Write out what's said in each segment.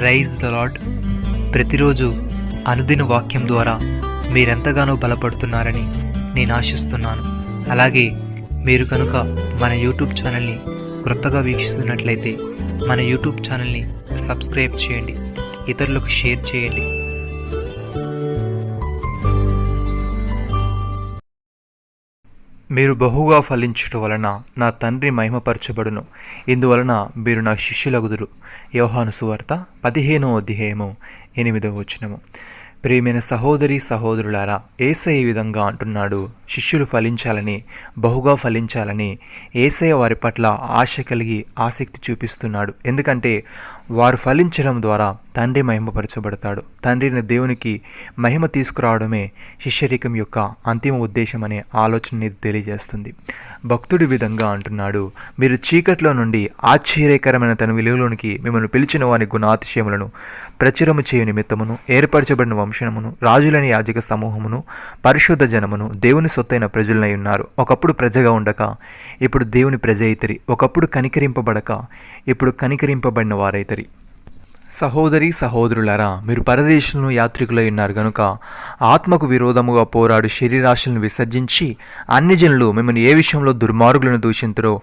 Rise the lord. ప్రతిరోజు అనుదిన వాక్యం ద్వారా మీరెంతగానో బలపడుతున్నారని నేను ఆశిస్తున్నాను. అలాగే మీరు కనుక మన యూట్యూబ్ ఛానల్ని క్రొత్తగా వీక్షిస్తున్నట్లయితే మన యూట్యూబ్ ఛానల్ని సబ్స్క్రైబ్ చేయండి, ఇతరులకు షేర్ చేయండి. మీరు బహుగా ఫలించుట వలన నా తండ్రి మహిమపరచబడును, ఇందువలన మీరు నా శిష్యులగుదురు. యోహాను సువార్త 15వ అధ్యాయము 8వ వచనము. ప్రియమైన సహోదరి సహోదరులారా, యేసయ్య ఈ విధంగా అంటున్నాడు, శిష్యులు ఫలించాలని, బహుగా ఫలించాలని యేసయ్య వారి పట్ల ఆశ కలిగి ఆసక్తి చూపిస్తున్నాడు. ఎందుకంటే వారు ఫలించడం ద్వారా తండ్రి మహిమపరచబడతాడు. తండ్రిని దేవునికి మహిమ తీసుకురావడమే శిష్యరికం యొక్క అంతిమ ఉద్దేశం అనే ఆలోచనని తెలియజేస్తుంది. భక్తుడి విధంగా అంటున్నాడు, మీరు చీకట్లో నుండి ఆశ్చర్యకరమైన తన వెలుగులోనికి మిమ్మల్ని పిలిచిన వారి గుణాతిశయములను ప్రచురము చేయు నిమిత్తమును, ఏర్పరచబడిన వంశమును, రాజులని యాజక సమూహమును, పరిశుద్ధ జనమును, దేవుని సొత్తైన ప్రజలనై ఉన్నారు. ఒకప్పుడు ప్రజగా ఉండక ఇప్పుడు దేవుని ప్రజ అయితరి, ఒకప్పుడు కనికరింపబడక ఇప్పుడు కనికరింపబడిన వారైతరి. సహోదరి సహోదరులారా, మీరు పరదేశంలో యాత్రికులై ఉన్నారు గనుక ఆత్మకు విరోధముగా పోరాడు శరీరాశలను విసర్జించి అన్ని జనులు మిమ్మల్ని ఏ విషయంలో దుర్మార్గులను దూషింతురో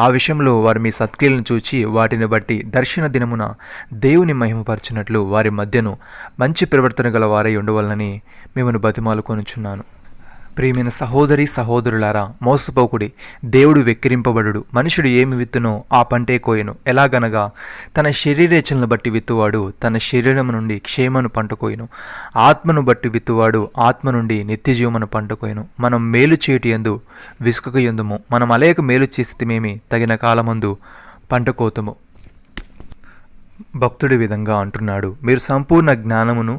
ఆ విషయంలో వారు మీ సత్క్రియలను చూచి వాటిని బట్టి దర్శన దినమున దేవుని మహిమపరచినట్లు వారి మధ్యను మంచి ప్రవర్తన గల వారై ఉండవలనని మిమ్మల్ని బతిమాలుకొనుచున్నాను. ప్రియమైన సహోదరి సహోదరులారా, మోసపోకుడి. దేవుడు వెక్కిరింపబడు. మనుషుడు ఏమి విత్తునో ఆ పంటే కోయను. ఎలాగనగా తన శరీరేచ్ఛలను బట్టి విత్తువాడు తన శరీరం నుండి క్షేమను పంటకోయను, ఆత్మను బట్టి విత్తువాడు ఆత్మ నుండి నిత్యజీవమును పంటకోయను. మనం మేలు చేటి యందు విసుకక యందుము, మనం అలేక మేలు చేసిమేమి తగిన కాలమందు పంటకోతము. భక్తుడి విధంగా అంటున్నాడు, మీరు సంపూర్ణ జ్ఞానమును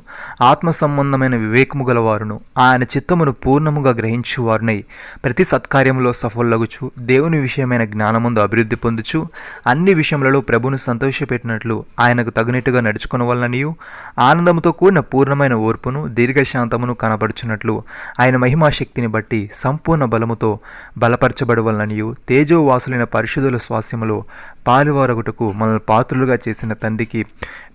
ఆత్మ సంబంధమైన వివేకము గలవారును ఆయన చిత్తమును పూర్ణముగా గ్రహించువారునై ప్రతి సత్కార్యములో సఫలగుచు దేవుని విషయమైన జ్ఞానముందు అభివృద్ధి పొందుచు అన్ని విషయములలో ప్రభును సంతోషపెట్టినట్లు ఆయనకు తగినట్టుగా నడుచుకునవలననియు ఆనందముతో కూడిన పూర్ణమైన ఓర్పును దీర్ఘశాంతమును కనబడుచున్నట్లు ఆయన మహిమాశక్తిని బట్టి సంపూర్ణ బలముతో బలపరచబడవలననియు తేజోవాసులైన పరిశుద్ధుల స్వాస్యములో పాలువారగుటకు మనల్ని పాత్రులుగా చేసిన తండ్రికి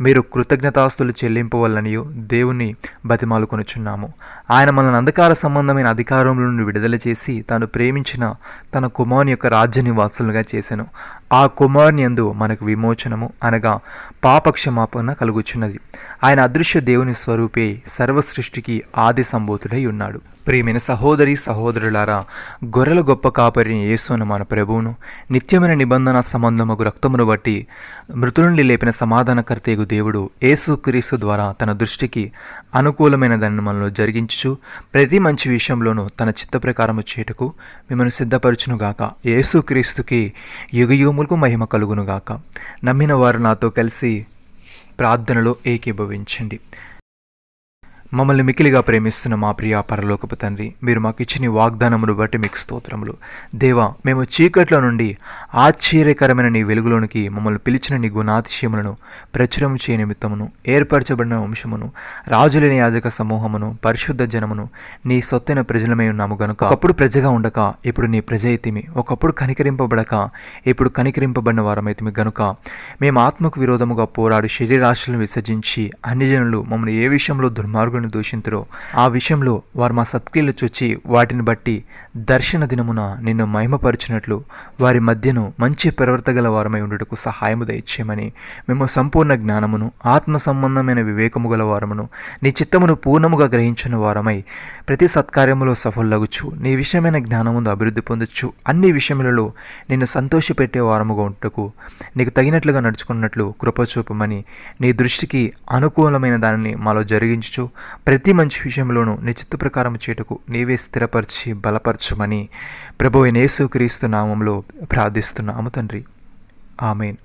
మీరు కృతజ్ఞతాస్తులు చెల్లింపవలనియు దేవుని బతిమాలుకొనుచున్నాము. ఆయన మనల్ని అంధకార సంబంధమైన అధికారంలో నుండి విడుదల చేసి తాను ప్రేమించిన తన కుమారుని యొక్క రాజ్య నివాసులుగా చేశాను. ఆ కుమారుని యందు మనకు విమోచనము అనగా పాపక్షమాపణ కలుగుచున్నది. ఆయన అదృశ్య దేవుని స్వరూపే సర్వ సృష్టికి ఆది సంభూతుడై ఉన్నాడు. ప్రియమైన సహోదరి సహోదరులారా, గొర్రెల గొప్ప కాపరిని యేసును మన ప్రభువును నిత్యమైన నిబంధన సంబంధముకు రక్తమును బట్టి మృతుల నుండి లేపిన సమాధానకర్తయగు దేవుడు యేసుక్రీస్తు ద్వారా తన దృష్టికి అనుకూలమైన దాన్ని మనలో జరిగించుచు ప్రతి మంచి విషయంలోనూ తన చిత్త ప్రకారము చేటుకు మిమ్మల్ని సిద్ధపరచునుగాక. యేసుక్రీస్తుకి యుగయుగములకు మహిమ కలుగునుగాక. నమ్మిన వారు నాతో కలిసి ప్రార్థనలో ఏకీభవించండి. మమ్మల్ని మికిలిగా ప్రేమిస్తున్న మా ప్రియ పరలోకపు తండ్రి, మీరు మాకు ఇచ్చిన వాగ్దానమును బట్టి మీకు స్తోత్రములు. దేవా, మేము చీకట్లో నుండి ఆశ్చర్యకరమైన నీ వెలుగులోనికి మమ్మల్ని పిలిచిన నీ గుణాతిశయములను ప్రచురం చేయ నిమిత్తమును, ఏర్పరచబడిన వంశమును, రాజులేని యాజక సమూహమును, పరిశుద్ధ జనమును, నీ సొత్తైన ప్రజలమై ఉన్నాము గనుక ఒకప్పుడు ప్రజగా ఉండక ఇప్పుడు నీ ప్రజ అయితిమి, ఒకప్పుడు కనికరింపబడక ఇప్పుడు కనికరింపబడిన వారమైతిమి గనుక మేము ఆత్మకు విరోధముగా పోరాడు శరీరాశలను విసర్జించి అన్ని జనులు మమ్మల్ని ఏ విషయంలో దుర్మార్గులను దూషింతురో ఆ విషయంలో వారు మా సత్క్రియలు చూచి వాటిని బట్టి దర్శన దినమున నిన్ను మహిమపరిచినట్లు వారి మధ్యను మంచి ప్రవర్తగల వారమై ఉండుటకు సహాయము దయచేయమని మేము సంపూర్ణ జ్ఞానమును ఆత్మ సంబంధమైన వివేకము గల వారమును నీ చిత్తమును పూర్ణముగా గ్రహించిన వారమై ప్రతి సత్కార్యములో సఫలగుచు నీ విషయమైన జ్ఞానముందు అభివృద్ధి పొందొచ్చు అన్ని విషయములలో నిన్ను సంతోషపెట్టే వారముగా ఉంటుకు నీకు తగినట్లుగా నడుచుకున్నట్లు కృపచూపమని నీ దృష్టికి అనుకూలమైన దానిని మాలో జరిగించు ప్రతి మంచి విషయంలోనూ నీ చిత్త ప్రకారం చేటుకు నీవే స్థిరపరిచి బలపరచుమని ప్రభువైన యేసుక్రీస్తు నామములో ప్రార్థిస్తున్నాము తండ్రి. ఆమేన్.